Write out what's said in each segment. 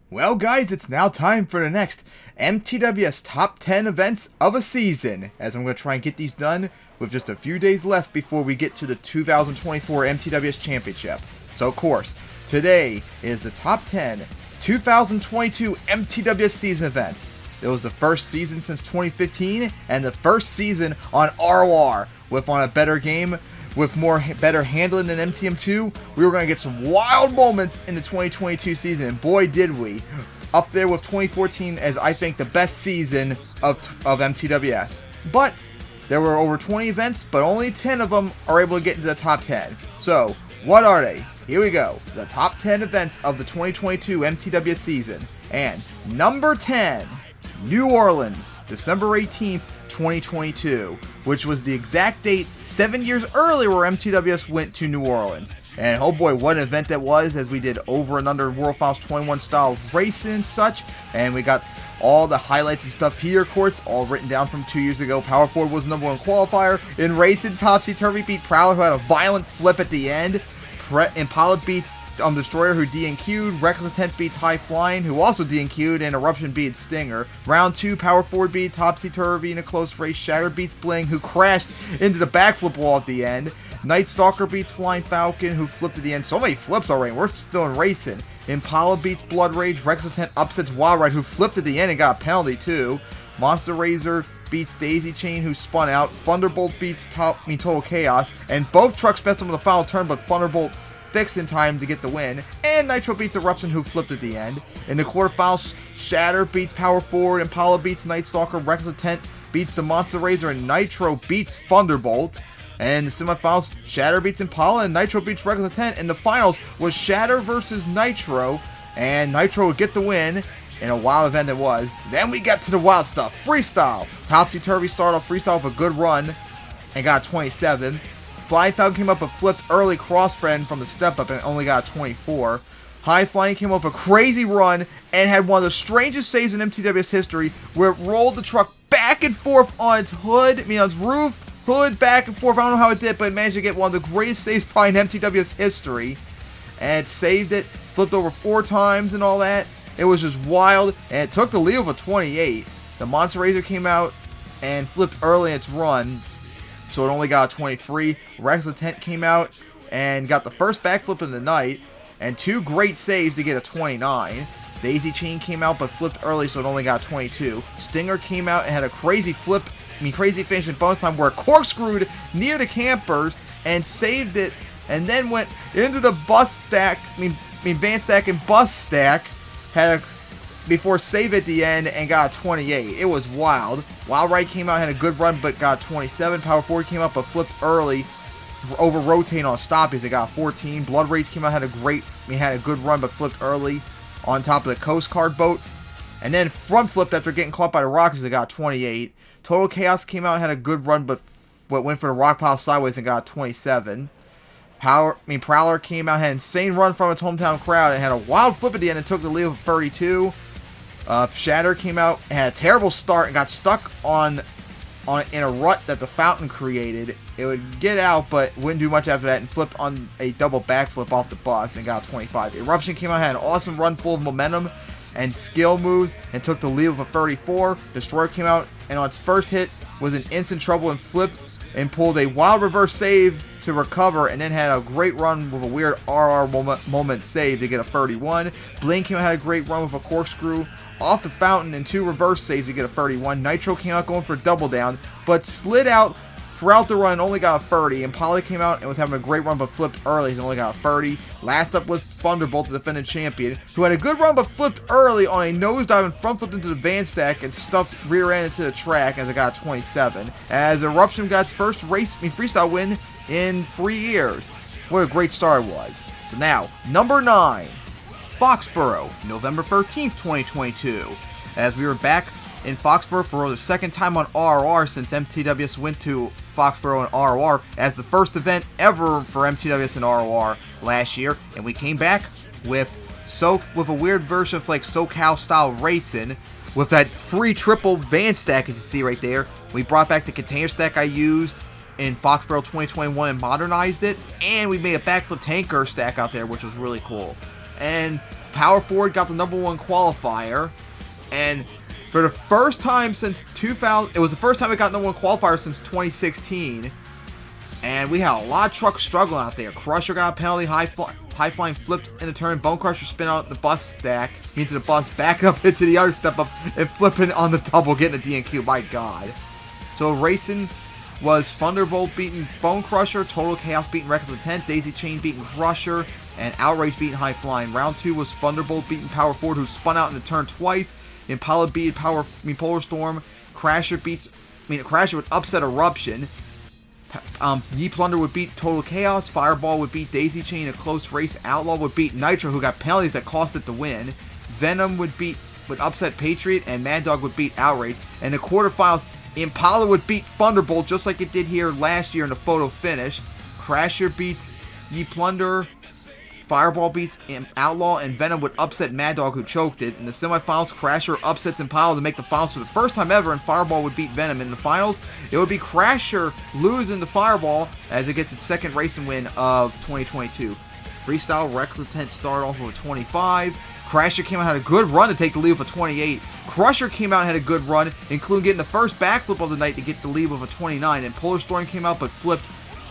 Well guys, it's now time for the next MTWS top 10 events of a season, as I'm going to try and get these done with just a few days left before we get to the 2024 MTWS Championship. So of course, today is the top 10 2022 MTWS season events. It was the first season since 2015 and the first season on ROR with on a better game. With better handling than MTM2, we were going to get some wild moments in the 2022 season, and boy did we. Up there with 2014 as I think the best season of MTWS. But there were over 20 events, but only 10 of them are able to get into the top 10. So, what are they? Here we go. The top 10 events of the 2022 MTWS season. And number 10, New Orleans, December 18th, 2022, which was the exact date 7 years earlier where MTWS went to New Orleans. And oh boy, what an event that was, as we did over and under World Finals 21 style racing and such. And we got all the highlights and stuff here, of course, all written down from 2 years ago. Power Forward was the #1 qualifier. In racing, Topsy Turvy beat Prowler, who had a violent flip at the end. Impala beats Destroyer, who DNQ'd. Reckless Intent beats High Flying, who also DNQ'd, and Eruption beats Stinger. Round 2, Power Forward beat Topsy Turvy in a close race. Shatter beats Bling, who crashed into the backflip wall at the end. Night Stalker beats Flying Falcon, who flipped at the end. So many flips already, we're still in racing. Impala beats Blood Rage. Reckless Intent upsets Wild Ride, who flipped at the end and got a penalty too. Monster Razor beats Daisy Chain, who spun out. Thunderbolt beats Total Chaos, and both trucks messed up in the final turn, but Thunderbolt fixed in time to get the win. And Nitro beats Eruption, who flipped at the end. In the quarterfinals, Shatter beats Power Forward, Impala beats Night Stalker, Reckless Intent beats the Monster Razor, and Nitro beats Thunderbolt. And in the semifinals, Shatter beats Impala, and Nitro beats Reckless Intent. And the finals was Shatter versus Nitro, and Nitro would get the win in a wild event it was. Then we got to the wild stuff. Freestyle. Topsy Turvy started off freestyle with a good run and got 27. Flying Falcon came up but flipped early cross-friend from the step-up and only got 24. High Flying came up a crazy run and had one of the strangest saves in MTWS history, where it rolled the truck back and forth on its hood, on its roof, hood, back and forth. I don't know how it did, but it managed to get one of the greatest saves probably in MTWS history. And it saved it, flipped over 4 times and all that. It was just wild, and it took the lead of a 28. The Monster Razor came out and flipped early in its run, so it only got a 23. Reckless Intent came out and got the first backflip of the night, and 2 great saves to get a 29. Daisy Chain came out but flipped early, so it only got 22. Stinger came out and had a crazy crazy finish in bonus time where it corkscrewed near the campers and saved it, and then went into the bus stack, van stack and bus stack, before save at the end and got 28. It was wild. Wild Ride came out, had a good run, but got 27. Power Forward came up but flipped early, over rotating on stoppies. It got 14. Blood Rage came out, had a good run, but flipped early on top of the Coast Guard boat, and then front flipped after getting caught by the Rockets. It got 28. Total Chaos came out, had a good run, but went for the rock pile sideways and got 27. Prowler came out, had an insane run from its hometown crowd, and had a wild flip at the end and took the lead of 32. Shatter came out and had a terrible start and got stuck in a rut that the fountain created. It would get out, but wouldn't do much after that, and flipped on a double backflip off the bus and got 25. Eruption came out, had an awesome run full of momentum and skill moves, and took the lead of a 34. Destroyer came out and on its first hit was in instant trouble and flipped and pulled a wild reverse save to recover, and then had a great run with a weird RR moment save to get a 31. Bling came out, had a great run with a corkscrew off the fountain and 2 reverse saves to get a 31. Nitro came out going for a double down, but slid out throughout the run and only got a 30. Impala came out and was having a great run but flipped early and only got a 30. Last up was Thunderbolt, the defending champion, who had a good run but flipped early on a nosedive and front flipped into the van stack and stuffed rear end into the track as it got 27. As Eruption got its first freestyle win in 3 years. What a great start it was. So now, number 9. Foxboro, November 13th, 2022. As we were back in Foxboro for the second time on RR since MTWS went to Foxboro and RR as the first event ever for MTWS and RR last year, and we came back with a weird version of like SoCal style racing with that free triple van stack as you see right there. We brought back the container stack I used in Foxboro 2021 and modernized it, and we made a backflip tanker stack out there, which was really cool. And Power Forward got the #1 qualifier, and for the first time since 2000, it was the first time it got #1 qualifier since 2016, and we had a lot of trucks struggling out there. Crusher got a penalty, high flying flipped in the turn, Bone Crusher spin out the bus stack, into the bus, back up into the other step up, and flipping on the double, getting a DNQ, my god. So racing was Thunderbolt beating Bone Crusher, Total Chaos beating Reckless Intent, Daisy Chain beating Crusher, and Outrage beating High Flying. Round 2 was Thunderbolt beating Power Forward, who spun out in the turn twice. Impala beat Polar Storm. Crasher would upset Eruption. Ye Plunder would beat Total Chaos. Fireball would beat Daisy Chain. A close race. Outlaw would beat Nitro, who got penalties that cost it the win. Venom would upset Patriot, and Mad Dog would beat Outrage. And the quarterfinals, Impala would beat Thunderbolt just like it did here last year in the photo finish. Crasher beats Ye Plunder. Fireball beats Outlaw, and Venom would upset Mad Dog, who choked it. In the semifinals, Crasher upsets Impala to make the finals for the first time ever, and Fireball would beat Venom. In the finals, it would be Crasher losing to Fireball as it gets its second racing win of 2022. Freestyle Reckless Intent started off with a 25. Crasher came out and had a good run to take the lead with a 28. Crusher came out and had a good run, including getting the first backflip of the night to get the lead with a 29. And Polar Storm came out but flipped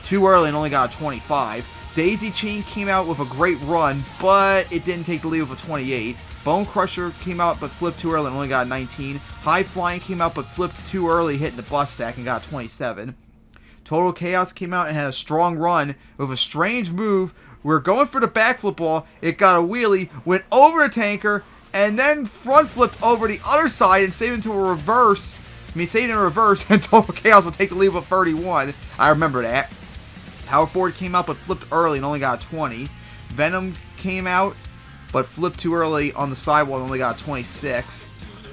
too early and only got a 25. Daisy Chain came out with a great run, but it didn't take the lead with a 28. Bone Crusher came out but flipped too early and only got a 19. High Flying came out but flipped too early, hitting the bus stack, and got a 27. Total Chaos came out and had a strong run with a strange move. We were going for the backflip ball. It got a wheelie, went over the tanker, and then front flipped over the other side and saved into a reverse. Saved in a reverse, and Total Chaos would take the lead with 31. I remember that. Power Forward came out but flipped early and only got a 20. Venom came out but flipped too early on the sidewall and only got a 26.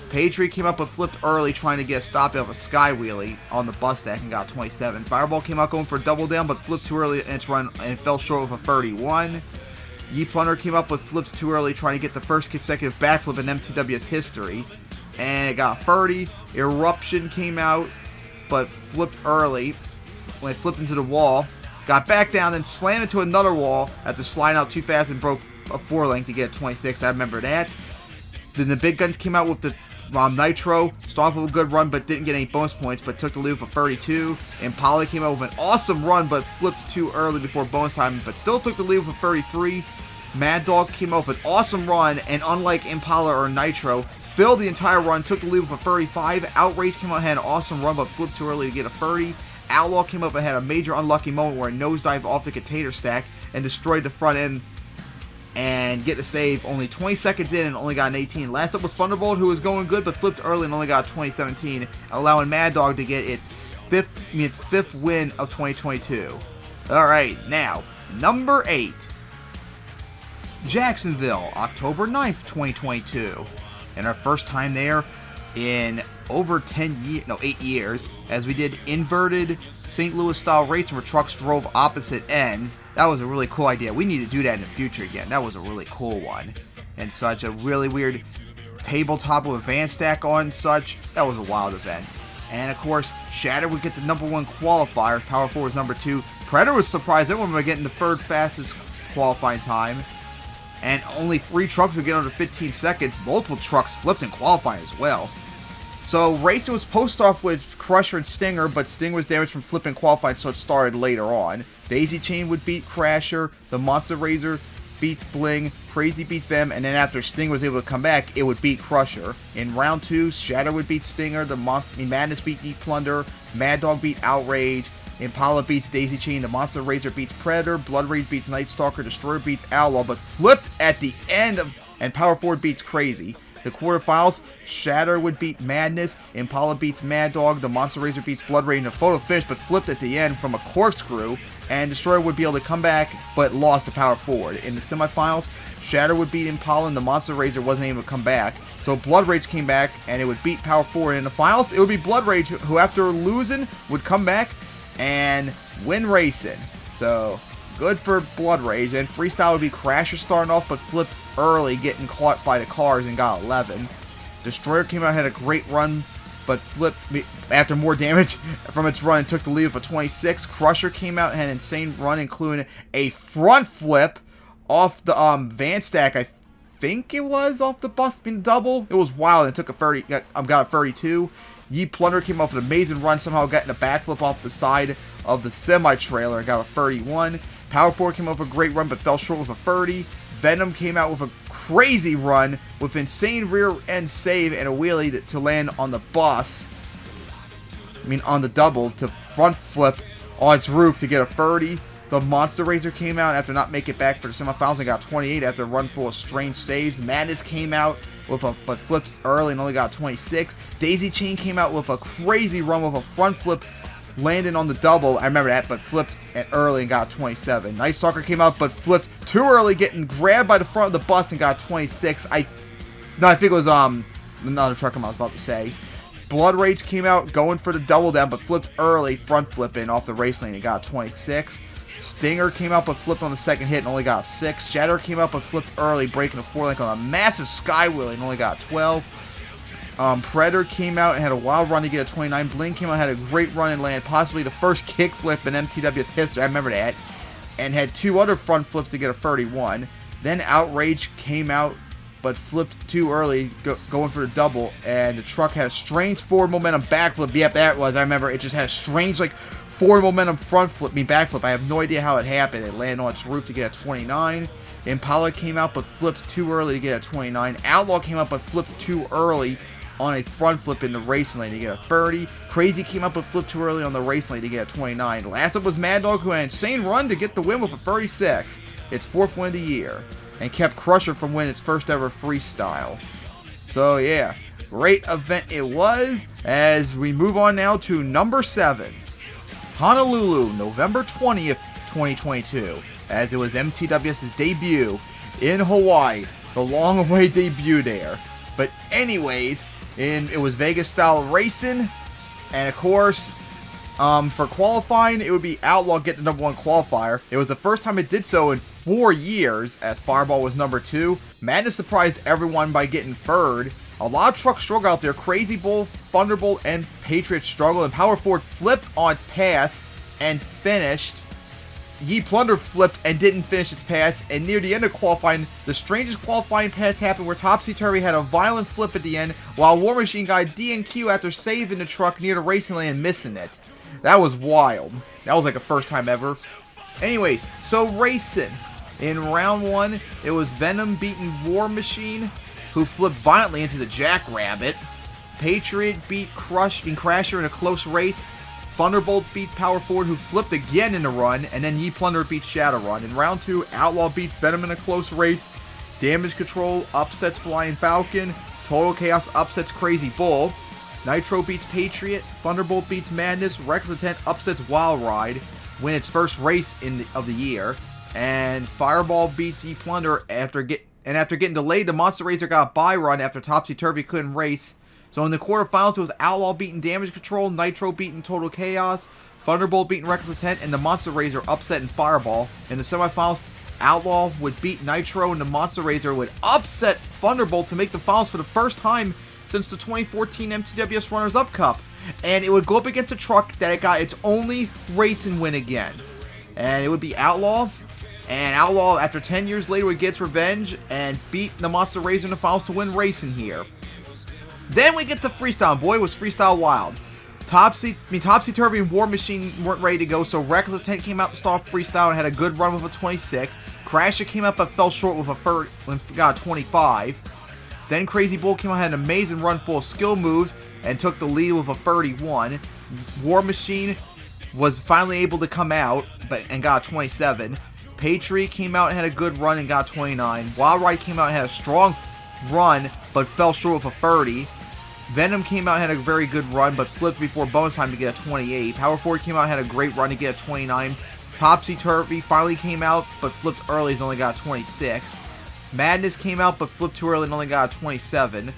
Patriot came out but flipped early trying to get a stop off a sky wheelie on the bus stack and got a 27. Fireball came out going for a double down but flipped too early in its run and fell short with a 31. Ye Plunder came out but flipped too early trying to get the first consecutive backflip in MTWS history, and it got a 30. Eruption came out but flipped early when it flipped into the wall. Got back down, then slammed into another wall after sliding out too fast and broke a 4 length to get a 26. I remember that. Then the Big Guns came out with the Nitro. Started with a good run, but didn't get any bonus points, but took the lead for 32. Impala came out with an awesome run, but flipped too early before bonus time, but still took the lead for 33. Mad Dog came out with an awesome run, and unlike Impala or Nitro, filled the entire run, took the lead for 35. Outrage came out and had an awesome run, but flipped too early to get a 30. Outlaw came up and had a major unlucky moment where it nosedived off the container stack and destroyed the front end and get the save only 20 seconds in and only got an 18. Last up was Thunderbolt, who was going good but flipped early and only got a 2017, allowing Mad Dog to get its fifth win of 2022. Alright, now, number 8. Jacksonville, October 9th, 2022. And our first time there in over 8 years, as we did inverted St. Louis style racing where trucks drove opposite ends. That was a really cool idea. We need to do that in the future again. That was a really cool one. And such a really weird tabletop with a van stack on such. That was a wild event. And of course, Shatter would get the #1 qualifier. Power Forward was number 2. Predator was surprised everyone was getting the third fastest qualifying time. And only 3 trucks would get under 15 seconds. Multiple trucks flipped in qualifying as well. So racing was supposed to off with Crusher and Stinger, but Stinger was damaged from flipping qualifying, so it started later on. Daisy Chain would beat Crasher, the Monster Razor beats Bling, Crazy beats Venom, and then after Stinger was able to come back, it would beat Crusher. In round 2, Shatter would beat Stinger, Madness beat Eat Plunder, Mad Dog beat Outrage, Impala beats Daisy Chain, the Monster Razor beats Predator, Blood Rage beats Night Stalker, Destroyer beats Outlaw, but flipped at the end and Power Forward beats Crazy. The quarterfinals, Shatter would beat Madness, Impala beats Mad Dog, the Monster Razor beats Blood Rage in a photo finish, but flipped at the end from a corkscrew, and Destroyer would be able to come back, but lost to Power Forward. In the semifinals, Shatter would beat Impala, and the Monster Razor wasn't able to come back, so Blood Rage came back, and it would beat Power Forward. In the finals, it would be Blood Rage, who after losing, would come back and win racing. So, good for Blood Rage, and Freestyle would be Crasher starting off, but flipped early, getting caught by the cars and got 11. Destroyer came out, had a great run, but flipped after more damage from its run and took the lead for 26. Crusher came out and had an insane run, including a front flip off the van stack, I think it was off the bus being double. It was wild. It took a 30, got a 32. Ye Plunder came off an amazing run, somehow getting a backflip off the side of the semi-trailer and got a 31. Power Forward came off a great run but fell short with a 30. Venom came out with a crazy run with insane rear end save and a wheelie to land on the bus. On the double to front flip on its roof to get a 30. The Monster Razor came out after not making it back for the semifinals and got 28 after a run full of strange saves. Madness came out but flipped early and only got 26. Daisy Chain came out with a crazy run with a front flip landing on the double. I remember that, but flipped early and got 27. Night Stalker came out but flipped too early, getting grabbed by the front of the bus and got 26. I think it was another truck I was about to say. Blood Rage came out going for the double down but flipped early, front flipping off the race lane and got 26. Stinger came out but flipped on the second hit and only got 6. Shatter came out but flipped early, breaking a 4-link on a massive sky wheelie and only got 12. Predator came out and had a wild run to get a 29. Bling came out and had a great run and land possibly the first kickflip in MTWS history. I remember that. And had 2 other front flips to get a 31. Then Outrage came out but flipped too early, going for the double, and the truck had a strange forward momentum backflip. Yep, that was. I remember it just had a strange forward momentum front flip, backflip. I have no idea how it happened. It landed on its roof to get a 29. Impala came out but flipped too early to get a 29. Outlaw came out but flipped too early on a front flip in the racing lane to get a 30. Crazy came out but flipped too early on the racing lane to get a 29. Last up was Mad Dog, who had an insane run to get the win with a 36. Its 4th win of the year, and kept Crusher from winning its first ever freestyle. So yeah, great event it was. As we move on now to number 7. Honolulu, November 20th, 2022, as it was MTWS's debut in Hawaii, the long-awaited debut there. But anyways, it was Vegas-style racing, and of course, for qualifying, it would be Outlaw getting the #1 qualifier. It was the first time it did so in 4 years, as Fireball was number 2. Madness surprised everyone by getting 3rd. A lot of trucks struggle out there. Crazy Bull, Thunderbolt, and Patriot struggle, and Power Forward flipped on its pass and finished. Ye Plunder flipped and didn't finish its pass, and near the end of qualifying, the strangest qualifying pass happened where Topsy Turvy had a violent flip at the end, while War Machine got DNQ after saving the truck near the racing lane and missing it. That was wild. That was like a first time ever. Anyways, so racing. In round 1, it was Venom beating War Machine, who flipped violently into the Jackrabbit. Patriot beat Crasher in a close race. Thunderbolt beats Power Forward, who flipped again in the run, and then Ye Plunder beats Shadowrun. In round 2, Outlaw beats Venom in a close race. Damage Control upsets Flying Falcon. Total Chaos upsets Crazy Bull. Nitro beats Patriot. Thunderbolt beats Madness. Reckless Intent upsets Wild Ride, win its first race of the year. And Fireball beats Ye Plunder after getting delayed. The Monster Razor got a bye run after Topsy Turvy couldn't race. So in the quarterfinals, it was Outlaw beating Damage Control, Nitro beating Total Chaos, Thunderbolt beating Reckless Intent, and the Monster Razor upsetting Fireball. In the semifinals, Outlaw would beat Nitro, and the Monster Razor would upset Thunderbolt to make the finals for the first time since the 2014 MTWS Runners-Up Cup. And it would go up against a truck that it got its only racing win against. And it would be Outlaw. And Outlaw, after 10 years later, would get its revenge and beat the Monster Razor in the finals to win racing here. Then we get to freestyle. Boy, was freestyle wild. Topsy Turvy and War Machine weren't ready to go, so Reckless Intent came out to start off freestyle and had a good run with a 26. Crasher came up but fell short with got a 25. Then Crazy Bull came out and had an amazing run full of skill moves and took the lead with a 31. War Machine was finally able to come out and got a 27. Patriot came out and had a good run and got 29. Wild Ride came out and had a strong run but fell short with a 30. Venom came out and had a very good run but flipped before bonus time to get a 28. Power Forward came out and had a great run to get a 29. Topsy Turvy finally came out but flipped early and only got a 26. Madness came out but flipped too early and only got a 27.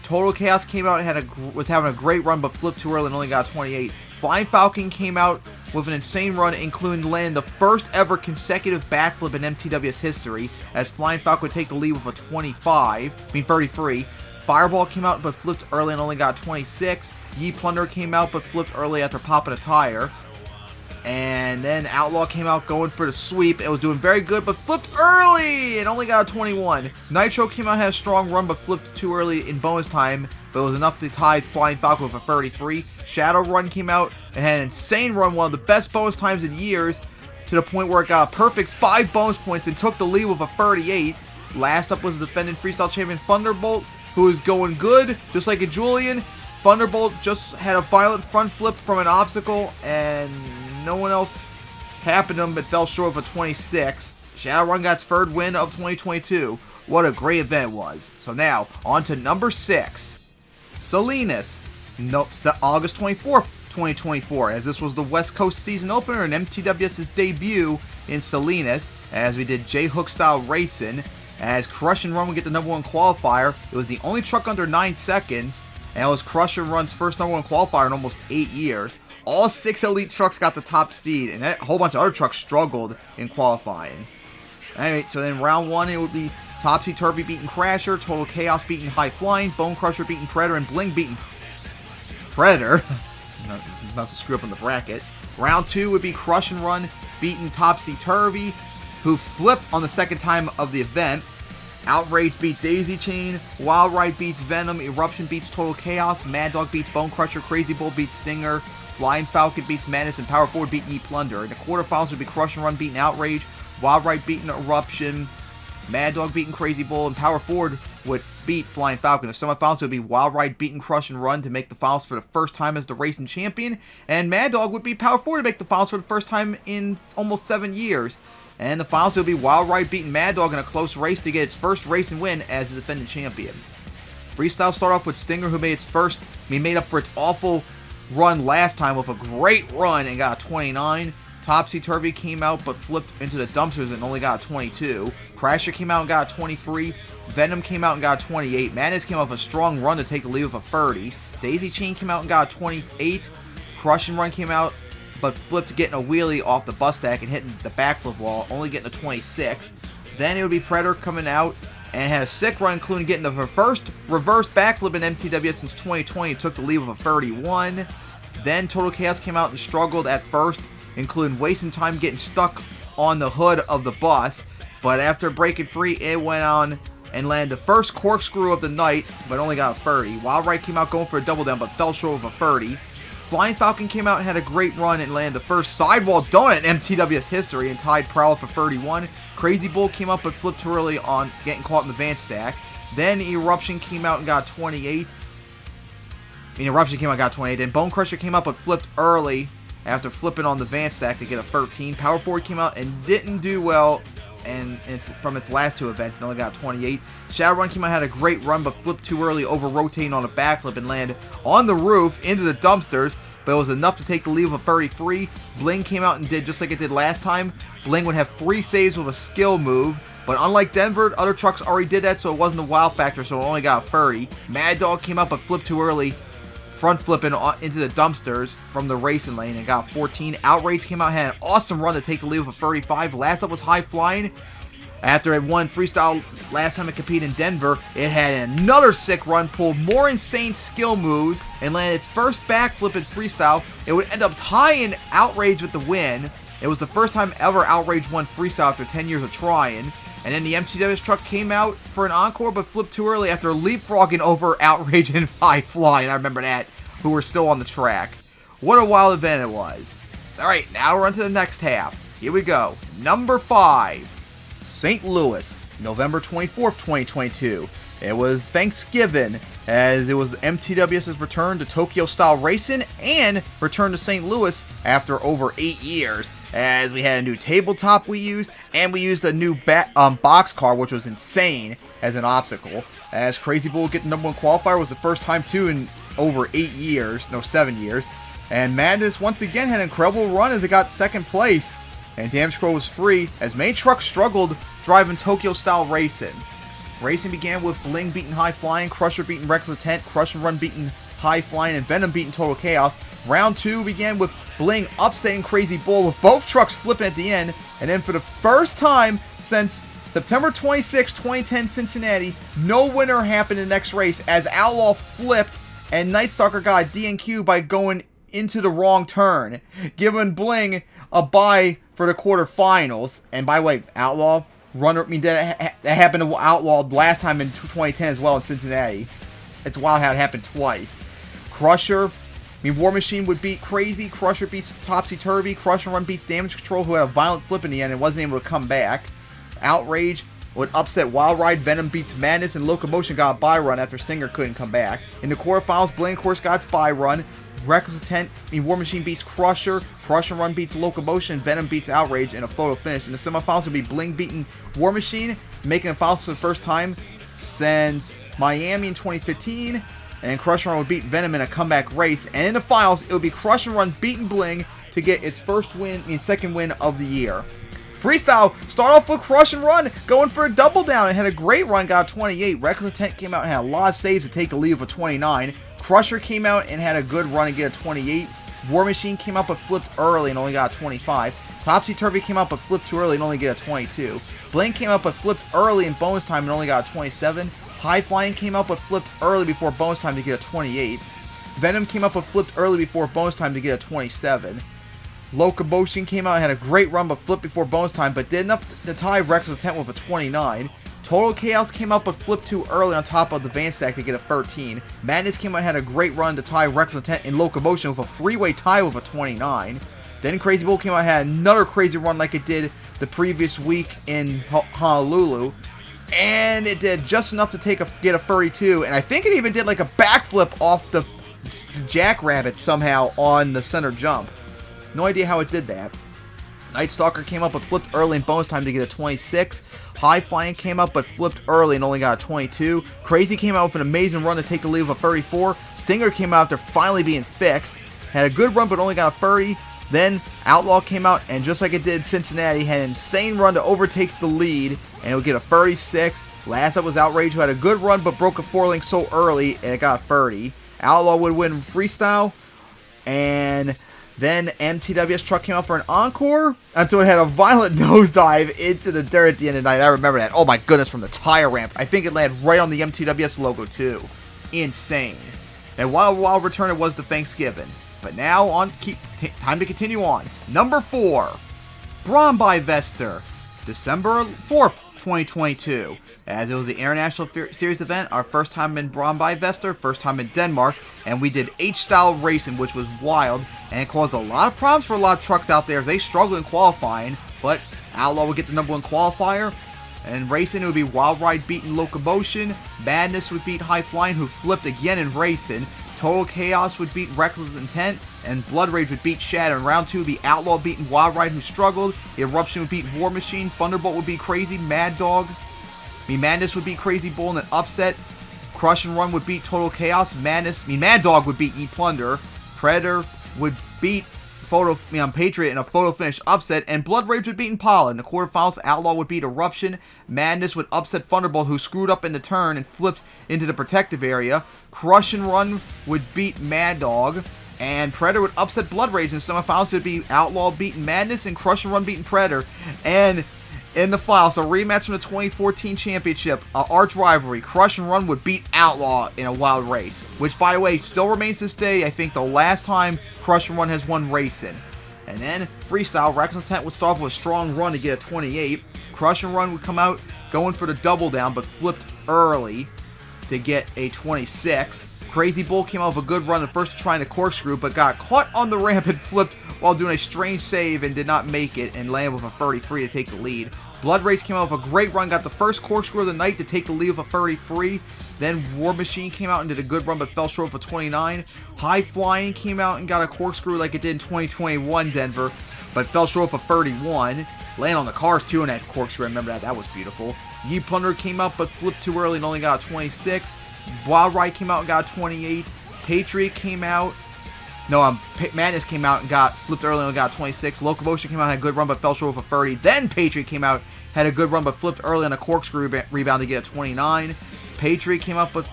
Total Chaos came out and was having a great run but flipped too early and only got a 28. Flying Falcon came out with an insane run, including landing the first ever consecutive backflip in MTWS history, as Flying Falcon would take the lead with a 33. Fireball came out but flipped early and only got 26. Ye Plunder came out but flipped early after popping a tire. And then Outlaw came out going for the sweep. It was doing very good, but flipped early and only got a 21. Nitro came out, had a strong run, but flipped too early in bonus time, but it was enough to tie Flying Falcon with a 33. Shadow Run came out and had an insane run, one of the best bonus times in years, to the point where it got a perfect 5 bonus points and took the lead with a 38. Last up was the defending freestyle champion Thunderbolt, who was going good, just like a Julian. Thunderbolt just had a violent front flip from an obstacle, and no one else happened to him, but fell short of a 26. Shadowrun got its third win of 2022. What a great event it was. So now, on to number 6. Selenas. August 24th, 2024, as this was the West Coast season opener and MTWS's debut in Selenas, as we did J-Hook style racing. As Crush and Run would get the number 1 qualifier. It was the only truck under 9 seconds, and it was Crush and Run's first number 1 qualifier in almost 8 years. All 6 elite trucks got the top seed, and a whole bunch of other trucks struggled in qualifying. Alright, so then round 1, it would be Topsy-Turvy beating Crasher, Total Chaos beating High Flying, Bone Crusher beating Predator, and Bling beating Predator. Not to screw up on the bracket. Round 2 would be Crush and Run beating Topsy-Turvy, who flipped on the second time of the event. Outrage beat Daisy Chain, Wild Ride beats Venom, Eruption beats Total Chaos, Mad Dog beats Bone Crusher, Crazy Bull beats Stinger, Flying Falcon beats Madness, and Power Forward beat Ye Plunder. In the quarterfinals would be Crush and Run beating Outrage, Wild Ride beating Eruption, Mad Dog beating Crazy Bull, and Power Forward would beat Flying Falcon. The semifinals would be Wild Ride beating Crush and Run to make the finals for the first time as the racing champion, and Mad Dog would beat Power Forward to make the finals for the first time in almost 7 years. And the finals will be Wild Ride beating Mad Dog in a close race to get its first racing win as the defending champion. Freestyle start off with Stinger, who made up for its awful run last time with a great run and got a 29. Topsy-Turvy came out but flipped into the dumpsters and only got a 22. Crasher came out and got a 23. Venom came out and got a 28. Madness came off a strong run to take the lead with a 30. Daisy Chain came out and got a 28. Crush and Run came out but flipped getting a wheelie off the bus stack and hitting the backflip wall, only getting a 26. Then it would be Predator coming out and had a sick run, including getting the first reverse backflip in MTWS since 2020 and took the lead with a 31. Then Total Chaos came out and struggled at first, including wasting time getting stuck on the hood of the bus, but after breaking free, it went on and landed the first corkscrew of the night, but only got a 30. Wild Ride came out going for a double down, but fell short of a 30. Flying Falcon came out and had a great run and landed the first sidewall donut in MTWS history and tied Prowl for 31. Crazy Bull came up but flipped too early on getting caught in the van stack. Then Eruption came out and got 28. And Bone Crusher came up but flipped early after flipping on the van stack to get a 13. Power Forward came out and didn't do well from its last 2 events and only got 28. Shadowrun came out, had a great run, but flipped too early, over rotating on a backflip and landed on the roof into the dumpsters, but it was enough to take the lead with a 33. Bling came out and did just like it did last time. Bling would have 3 saves with a skill move, but unlike Denver, other trucks already did that, so it wasn't a wow factor, so it only got a 30. Mad Dog came up but flipped too early, front flipping into the dumpsters from the racing lane and got 14. Outrage came out, had an awesome run to take the lead with a 35. Last up was High Flying. After it won freestyle last time it competed in Denver, it had another sick run, pulled more insane skill moves, and landed its first backflip in freestyle. It would end up tying Outrage with the win. It was the first time ever Outrage won freestyle after 10 years of trying. And then the MTWS truck came out for an encore, but flipped too early after leapfrogging over Outrage and High Flying. I remember that, who were still on the track. What a wild event it was. Alright, now we're on to the next half. Here we go. Number 5. St. Louis, November 24th, 2022. It was Thanksgiving, as it was MTWS's return to Tokyo-style racing and return to St. Louis after over 8 years, as we had a new tabletop we used, and we used a new box car, which was insane as an obstacle. As Crazy Bull getting number 1 qualifier was the first time too in over 7 years. And Madness once again had an incredible run as it got 2nd place. And Damage Control was free as many trucks struggled driving Tokyo-style racing. Racing began with Bling beating High Flying, Crusher beating Reckless Intent, Crush and Run beating High Flying, and Venom beating Total Chaos. Round 2 began with Bling upsetting Crazy Bull with both trucks flipping at the end. And then for the first time since September 26, 2010 Cincinnati, no winner happened in the next race as Outlaw flipped and Nightstalker got a DNQ by going into the wrong turn, giving Bling a bye for the quarterfinals. And by the way, Outlaw, that happened to Outlaw last time in 2010 as well in Cincinnati. It's wild how it happened twice. Crusher, War Machine would beat Crazy. Crusher beats Topsy Turvy. Crush and Run beats Damage Control, who had a violent flip in the end and wasn't able to come back. Outrage would upset Wild Ride. Venom beats Madness, and Locomotion got a bye run after Stinger couldn't come back. In the quarterfinals, Bling, of course, got its bye run. Reckless Intent, War Machine beats Crusher. Crush and Run beats Locomotion. Venom beats Outrage in a photo finish. In the semifinals would be Bling beating War Machine, making the finals for the first time since Miami in 2015. And then Crush and Run would beat Venom in a comeback race. And in the finals, it would be Crush and Run beating Bling to get its second win of the year. Freestyle, start off with Crush and Run, going for a double down. It had a great run, got a 28. Reckless Intent came out and had a lot of saves to take a lead of a 29. Crusher came out and had a good run and get a 28. War Machine came up but flipped early and only got a 25. Topsy Turvy came up but flipped too early and only get a 22. Bling came up but flipped early in bonus time and only got a 27. High Flying came up but flipped early before bonus time to get a 28. Venom came up but flipped early before bonus time to get a 27. Locomotion came out and had a great run but flipped before bonus time, but did enough to tie Reckless Intent with a 29. Total Chaos came out but flipped too early on top of the Van Stack to get a 13. Madness came out and had a great run to tie Reckless Intent in Locomotion with a three-way tie with a 29. Then Crazy Bull came out and had another crazy run like it did the previous week in Honolulu. And it did just enough to get a 32, and I think it even did like a backflip off the Jackrabbit somehow on the center jump. No idea how it did that. Night Stalker came up but flipped early in bonus time to get a 26. High Flying came up but flipped early and only got a 22. Crazy came out with an amazing run to take the lead of a 34. Stinger came out after finally being fixed. Had a good run but only got a 30. Then Outlaw came out and just like it did Cincinnati, had an insane run to overtake the lead and it would get a 36. Last up was Outrage, who had a good run but broke a 4-link so early and it got a 30. Outlaw would win freestyle, and then MTWS truck came out for an encore until it had a violent nosedive into the dirt at the end of the night. I remember that. Oh my goodness, from the tire ramp. I think it landed right on the MTWS logo too. Insane. And wild return it was to Thanksgiving. But now time to continue on. Number 4, Bron Vester, December 4th, 2022. As it was the International Series event, our first time in Bron Vester, first time in Denmark, and we did H-style racing, which was wild, and it caused a lot of problems for a lot of trucks out there as they struggled in qualifying, but Outlaw would get the number 1 qualifier, and racing it would be Wild Ride beating Locomotion, Madness would beat High Flying, who flipped again in racing, Total Chaos would beat Reckless Intent, and Blood Rage would beat Shadow. In round 2 would be Outlaw beating Wild Ride, who struggled, Eruption would beat War Machine, Thunderbolt would beat Crazy, Madness would beat Crazy Bull in an upset, Crush and Run would beat Total Chaos, Mad Dog would beat E-Plunder, Predator would beat Patriot in a photo finish upset, and Blood Rage would beat Impala. In the quarterfinals, Outlaw would beat Eruption, Madness would upset Thunderbolt, who screwed up in the turn and flipped into the protective area, Crush and Run would beat Mad Dog, and Predator would upset Blood Rage. In the semifinals, it would be Outlaw beating Madness and Crush and Run beating Predator. And in the finals, a rematch from the 2014 championship, arch rivalry, Crush and Run would beat Outlaw in a wild race, which, by the way, still remains this day, I think, the last time Crush and Run has won racing. And then freestyle, Reckless Intent would start off with a strong run to get a 28. Crush and Run would come out going for the double down, but flipped early to get a 26. Crazy Bull came out with a good run at first trying to corkscrew, but got caught on the ramp and flipped while doing a strange save and did not make it and landed with a 33 to take the lead. Blood Rage came out with a great run, got the first corkscrew of the night to take the lead with a 33. Then War Machine came out and did a good run but fell short of a 29. High Flying came out and got a corkscrew like it did in 2021 Denver, but fell short of a 31. Landed on the cars too in that corkscrew, I remember that, that was beautiful. E-Plunder came out but flipped too early and only got a 26. Wild Ride came out and got a 28. Patriot came out. Madness came out and got flipped early and only got a 26. Locomotion came out and had a good run but fell short of a 30. Then Patriot came out, had a good run but flipped early on a corkscrew rebound to get a 29. Predator came up but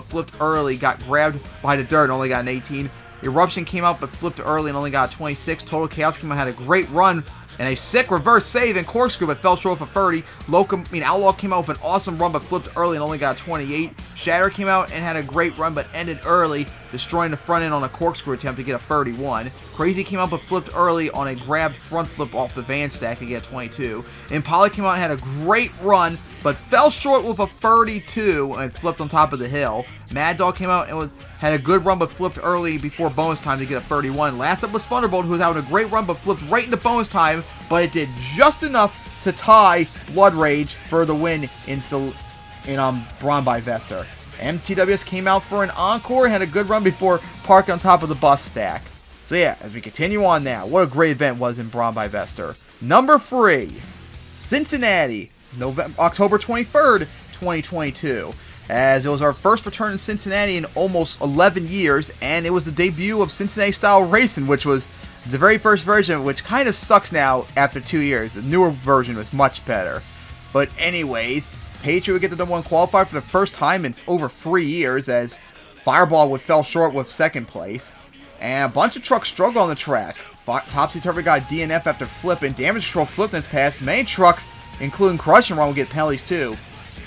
flipped early, got grabbed by the dirt and only got an 18. Eruption came out but flipped early and only got a 26. Total Chaos came out, had a great run and a sick reverse save and corkscrew but fell short of a 30. Outlaw came out with an awesome run but flipped early and only got a 28. Shatter came out and had a great run but ended early. destroying the front end on a corkscrew attempt to get a 31. Crazy came out but flipped early on a grab front flip off the van stack to get a 22. Impala came out and had a great run, but fell short with a 32 and flipped on top of the hill. Mad Dog came out and had a good run but flipped early before bonus time to get a 31. Last up was Thunderbolt, who was having a great run but flipped right into bonus time, but it did just enough to tie Blood Rage for the win in Bron Vester. MTWS came out for an encore and had a good run before parking on top of the bus stack. So yeah, as we continue on now, what a great event was in Bron Vester. Number 3, Cincinnati, October 23rd, 2022. As it was our first return in Cincinnati in almost 11 years, and it was the debut of Cincinnati style racing, which was the very first version, which kind of sucks now after 2 years. The newer version was much better. But anyways, Patriot would get the number 1 qualifier for the first time in over 3 years, as Fireball would fell short with 2nd place. And a bunch of trucks struggled on the track. Topsy-Turvy got DNF after flipping. Damage Control flipped in its pass. Many trucks, including Crush and Run, would get penalties too.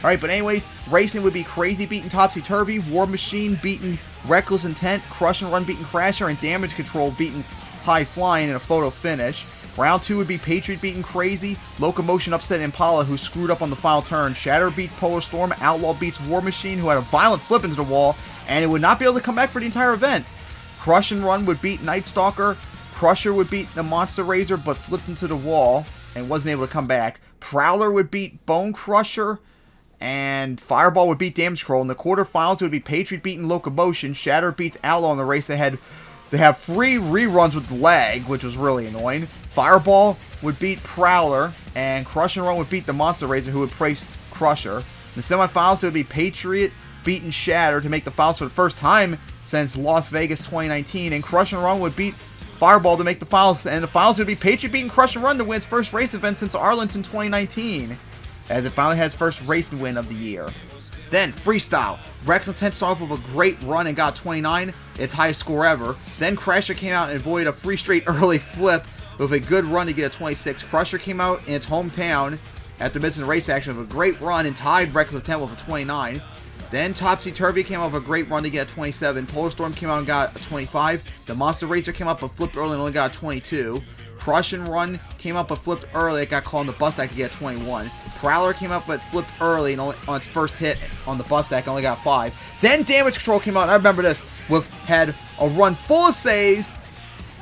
Alright, but anyways, racing would be Crazy beating Topsy-Turvy, War Machine beating Reckless Intent, Crush and Run beating Crasher, and Damage Control beating High Flying in a photo finish. Round 2 would be Patriot beating Crazy, Locomotion upset Impala, who screwed up on the final turn, Shatter beats Polar Storm, Outlaw beats War Machine, who had a violent flip into the wall, and it would not be able to come back for the entire event. Crush and Run would beat Night Stalker, Crusher would beat the Monster Razor, but flipped into the wall and wasn't able to come back. Prowler would beat Bone Crusher, and Fireball would beat Damage Control. In the quarterfinals, it would be Patriot beating Locomotion, Shatter beats Outlaw in the race ahead. They have 3 reruns with lag, which was really annoying. Fireball would beat Prowler, and Crush and Run would beat the Monster Razor, who would place Crusher. In the semifinals, it would be Patriot beating Shatter to make the finals for the first time since Las Vegas 2019, and Crush and Run would beat Fireball to make the finals, and the finals would be Patriot beating Crush and Run to win its first race event since Arlington 2019, as it finally had its first racing win of the year. Then, Freestyle. Rex Intent started off with a great run and got 29, its highest score ever. Then Crasher came out and avoided a free straight early flip with a good run to get a 26. Crusher came out in its hometown after missing the race action with a great run and tied Reckless Intent with a 29. Then Topsy-Turvy came out with a great run to get a 27. Polar Storm came out and got a 25. The Monster Racer came up but flipped early and only got a 22. Crush and Run came up but flipped early. It got caught on the bus stack to get a 21. Prowler came up but flipped early and only, on its first hit on the bus stack, only got 5. Then Damage Control came out, and I remember this, had a run full of saves,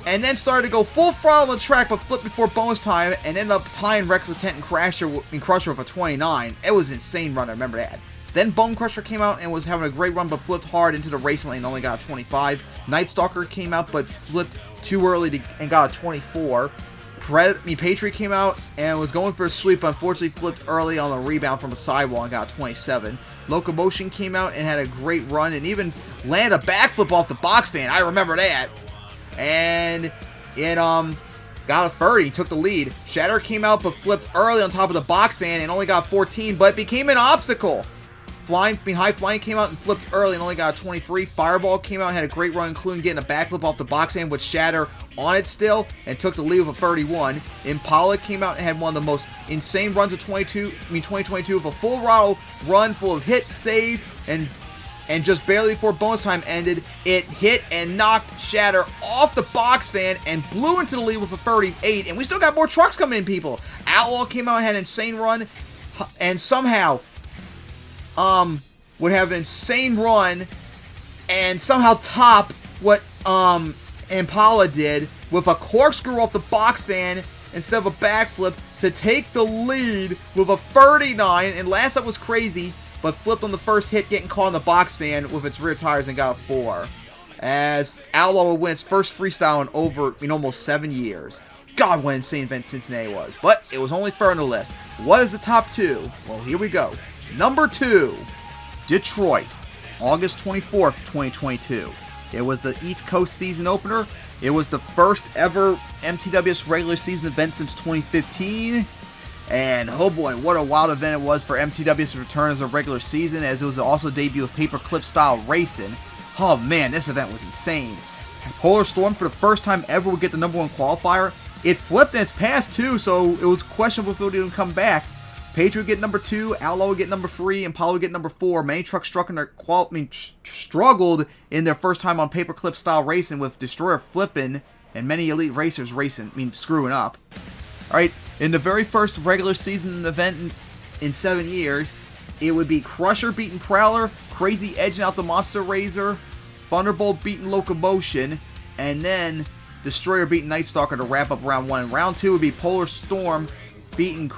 and then started to go full throttle on the track but flipped before bonus time and ended up tying Reckless Intent and Crusher with a 29. It was an insane run, I remember that. Then Bone Crusher came out and was having a great run but flipped hard into the racing lane and only got a 25. Night Stalker came out but flipped too early and got a 24. Patriot came out and was going for a sweep, but unfortunately flipped early on a rebound from a sidewall and got a 27. Locomotion came out and had a great run and even landed a backflip off the box fan. I remember that. And it got a 30, took the lead. Shatter came out but flipped early on top of the box fan and only got 14, but it became an obstacle. High Flying came out and flipped early and only got a 23. Fireball came out and had a great run, including getting a backflip off the box end with Shatter on it still, and took the lead with a 31. Impala came out and had one of the most insane runs of 2022 with a full throttle run full of hits, saves, and just barely before bonus time ended, it hit and knocked Shatter off the box fan and blew into the lead with a 38. And we still got more trucks coming in, people. Outlaw came out and had an insane run, and somehow would have an insane run and somehow top what Impala did with a corkscrew off the box fan instead of a backflip to take the lead with a 39. And last up was Crazy, but flipped on the first hit, getting caught in the box fan with its rear tires and got a 4. As Outlaw would win its first freestyle in almost 7 years. God, what an insane event Cincinnati was. But it was only third on the list. What is the top 2? Well, here we go. Number 2, Detroit, August 24th, 2022. It was the East Coast season opener. It was the first ever MTWS regular season event since 2015. And oh boy, what a wild event it was for MTWS to return as a regular season, as it was also a debut of paperclip style racing. Oh man, this event was insane. Polar Storm, for the first time ever, would get the number 1 qualifier. It flipped in its pass too, so it was questionable if it would even come back. Patriot would get number 2, Outlaw would get number 3, Impala would get number 4. Many trucks struggled in their first time on paperclip style racing, with Destroyer flipping and many elite racers screwing up. Alright, in the very first regular season event in 7 years, it would be Crusher beating Prowler, Crazy edging out the Monster Razor, Thunderbolt beating Locomotion, and then Destroyer beating Nightstalker to wrap up round 1. And round 2 would be Polar Storm beating...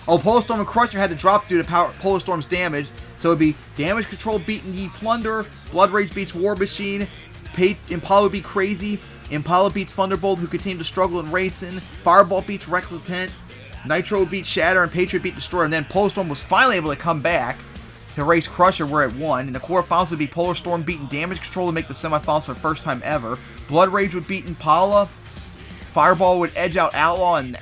Polar Storm and Crusher had to drop due to Polar Storm's damage, so it would be Damage Control beating Ye Plunder, Blood Rage beats War Machine, Impala would beat Crazy, Impala beats Thunderbolt, who continued to struggle in racing, Fireball beats Reckless Intent, Nitro would beat Shatter, and Patriot beat Destroyer, and then Polar Storm was finally able to come back to race Crusher, where it won. In the quarterfinals would be Polar Storm beating Damage Control to make the semifinals for the first time ever. Blood Rage would beat Impala, Fireball would edge out Outlaw, and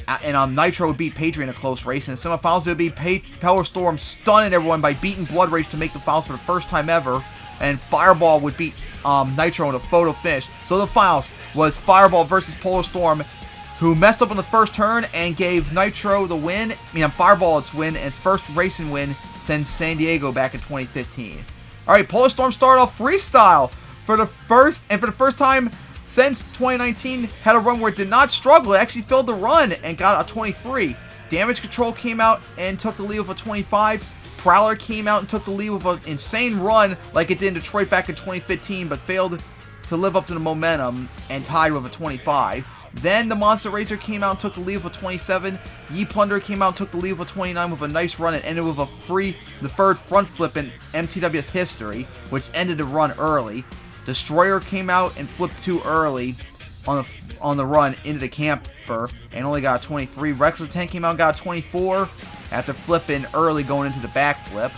Nitro would beat Patriot in a close race. In the semifinals, it would be Power Storm stunning everyone by beating Blood Rage to make the finals for the first time ever. And Fireball would beat Nitro in a photo finish. So the finals was Fireball versus Polar Storm, who messed up on the first turn and gave Nitro the win. Fireball its win, and its first racing win since San Diego back in 2015. Alright, Polar Storm started off freestyle for the first time since 2019, had a run where it did not struggle. It actually filled the run and got a 23. Damage Control came out and took the lead with a 25. Prowler came out and took the lead with an insane run like it did in Detroit back in 2015, but failed to live up to the momentum and tied with a 25. Then the Monster Razor came out and took the lead with a 27. Ye Plunder came out and took the lead with a 29 with a nice run and ended with the third front flip in MTWS history, which ended the run early. Destroyer came out and flipped too early on the run into the camper and only got a 23. Reckless Intent came out and got a 24 after flipping early going into the backflip.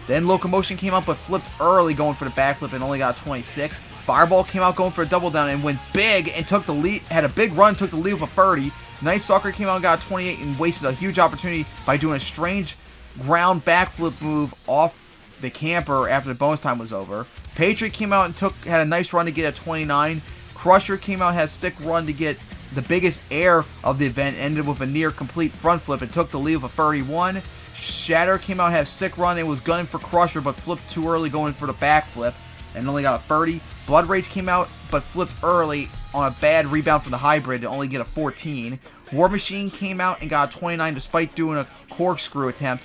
Then Locomotion came out but flipped early going for the backflip and only got a 26. Fireball came out going for a double down and went big and took the lead, had a big run, took the lead with a 30. Nightstalker came out and got a 28 and wasted a huge opportunity by doing a strange ground backflip move off the camper after the bonus time was over. Patriot came out and had a nice run to get a 29. Crusher came out, had a sick run to get the biggest air of the event, ended with a near complete front flip and took the lead with a 31. Shatter came out, had a sick run and was gunning for Crusher but flipped too early going for the backflip and only got a 30. Blood Rage came out but flipped early on a bad rebound from the hybrid to only get a 14. War Machine came out and got a 29 despite doing a corkscrew attempt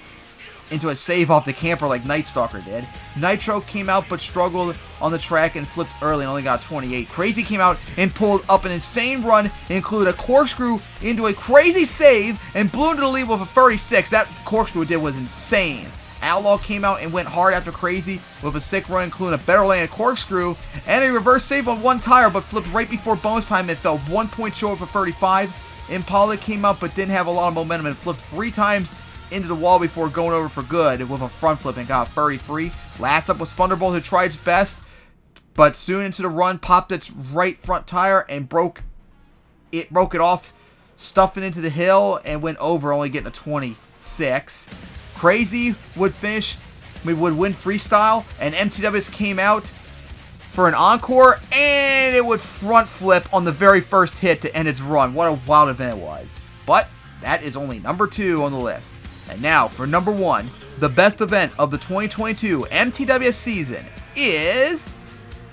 into a save off the camper like Nightstalker did. Nitro came out but struggled on the track and flipped early and only got 28. Crazy came out and pulled up an insane run, included a corkscrew into a crazy save and blew into the lead with a 36. That corkscrew it did was insane. Outlaw came out and went hard after Crazy with a sick run, including a better landed corkscrew and a reverse save on one tire, but flipped right before bonus time and fell 1 point short for 35. Impala came out but didn't have a lot of momentum and flipped 3 times into the wall before going over for good with a front flip and got 33. Last up was Thunderbolt, who tried its best, but soon into the run popped its right front tire and broke it off, stuffing into the hill and went over, only getting a 26. Crazy would win freestyle, and MTWS came out for an encore, and it would front flip on the very first hit to end its run. What a wild event it was. But that is only number 2 on the list. And now for number 1, the best event of the 2022 MTWS season is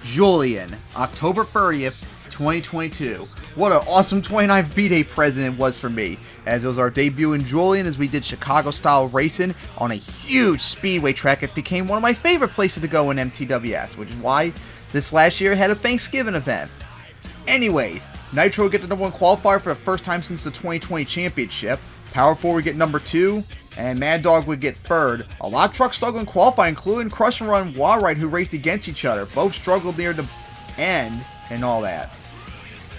Julian, October 30th, 2022. What an awesome 29th B-Day present it was for me, as it was our debut in Julian as we did Chicago-style racing on a huge speedway track. It became one of my favorite places to go in MTWS, which is why this last year had a Thanksgiving event. Anyways, Nitro would get the number 1 qualifier for the first time since the 2020 championship. Power 4 would get number 2, and Mad Dog would get 3rd. A lot of trucks struggled in qualifying, including Crush and Run Wild Ride, who raced against each other. Both struggled near the end and all that.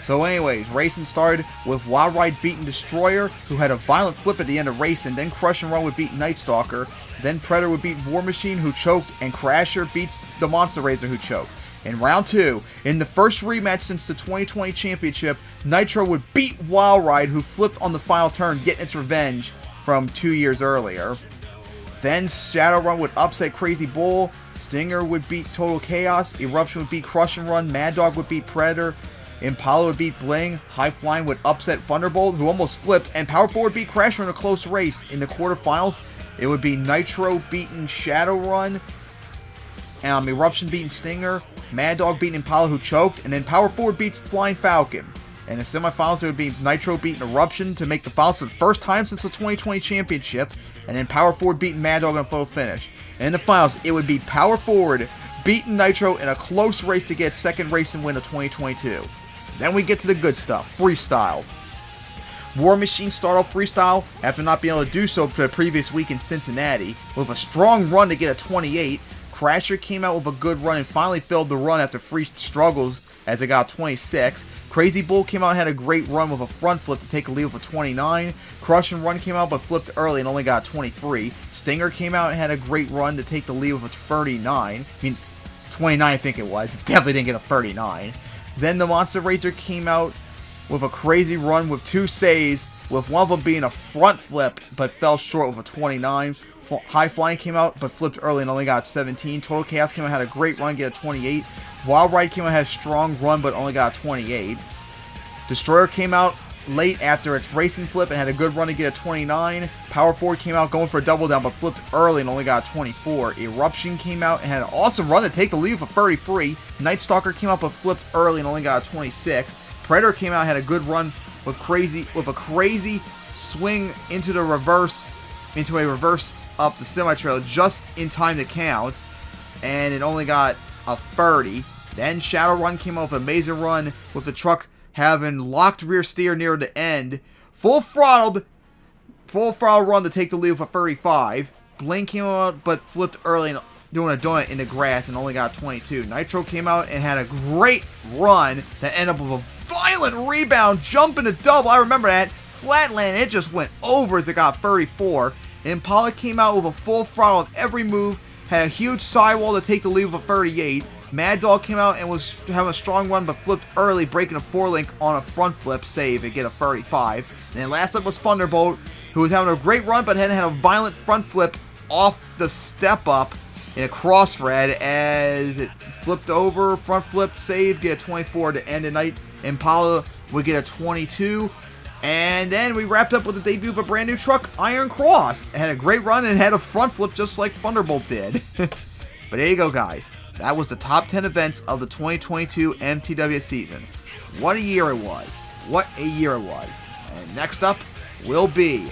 So anyways, racing started with Wild Ride beating Destroyer, who had a violent flip at the end of racing. Then Crush and Run would beat Nightstalker. Then Predator would beat War Machine, who choked, and Crasher beats the Monster Razor, who choked. In round 2, in the first rematch since the 2020 championship, Nitro would beat Wild Ride, who flipped on the final turn, getting its revenge from 2 years earlier. Then Shadowrun would upset Crazy Bull, Stinger would beat Total Chaos, Eruption would beat Crush and Run, Mad Dog would beat Predator, Impala would beat Bling, High Flying would upset Thunderbolt, who almost flipped, and Power 4 would beat Crasher in a close race. In the quarterfinals, it would be Nitro beating Shadowrun, Eruption beating Stinger, Mad Dog beating Impala who choked, and then Power Forward beats Flying Falcon. And in the semifinals, it would be Nitro beating Eruption to make the finals for the first time since the 2020 championship, and then Power Forward beating Mad Dog in a full finish. And in the finals, it would be Power Forward beating Nitro in a close race to get second race and win of 2022. Then we get to the good stuff, freestyle. War Machine start off freestyle after not being able to do so for the previous week in Cincinnati with a strong run to get a 28. Crasher came out with a good run and finally filled the run after free struggles as it got 26. Crazy Bull came out and had a great run with a front flip to take a lead with a 29. Crush and Run came out but flipped early and only got 23. Stinger came out and had a great run to take the lead with a 39. 29 I think it was. Definitely didn't get a 39. Then the Monster Razor came out with a crazy run with 2 saves, with one of them being a front flip but fell short with a 29. High Flying came out but flipped early and only got 17. Total Chaos came out and had a great run, get a 28. Wild Ride came out and had a strong run but only got a 28. Destroyer came out late after its racing flip and had a good run to get a 29. Power Forward came out going for a double down but flipped early and only got a 24. Eruption came out and had an awesome run to take the lead with a 33. Night Stalker came out but flipped early and only got a 26. Predator came out and had a good run with a crazy swing into a reverse up the semi-trail just in time to count, and it only got a 30. Then Shadowrun came out with an amazing run with the truck having locked rear steer near the end. Full throttle run to take the lead with a 35. Blaine came out but flipped early and doing a donut in the grass and only got 22. Nitro came out and had a great run that ended up with a violent rebound, jumping a double. I remember that. Flatland, it just went over as it got 34. Impala came out with a full throttle on every move, had a huge sidewall to take the lead with a 38. Mad Dog came out and was having a strong run but flipped early, breaking a 4-link on a front flip save and get a 35. And then last up was Thunderbolt, who was having a great run but had a violent front flip off the step up in a cross thread as it flipped over, front flip save, get a 24 to end the night. Impala would get a 22. And then we wrapped up with the debut of a brand new truck, Iron Cross. It had a great run and had a front flip just like Thunderbolt did. But there you go, guys. That was the top 10 events of the 2022 MTWS season. What a year it was. What a year it was. And next up will be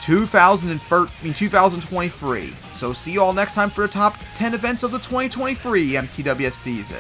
2023. So see you all next time for the top 10 events of the 2023 MTWS season.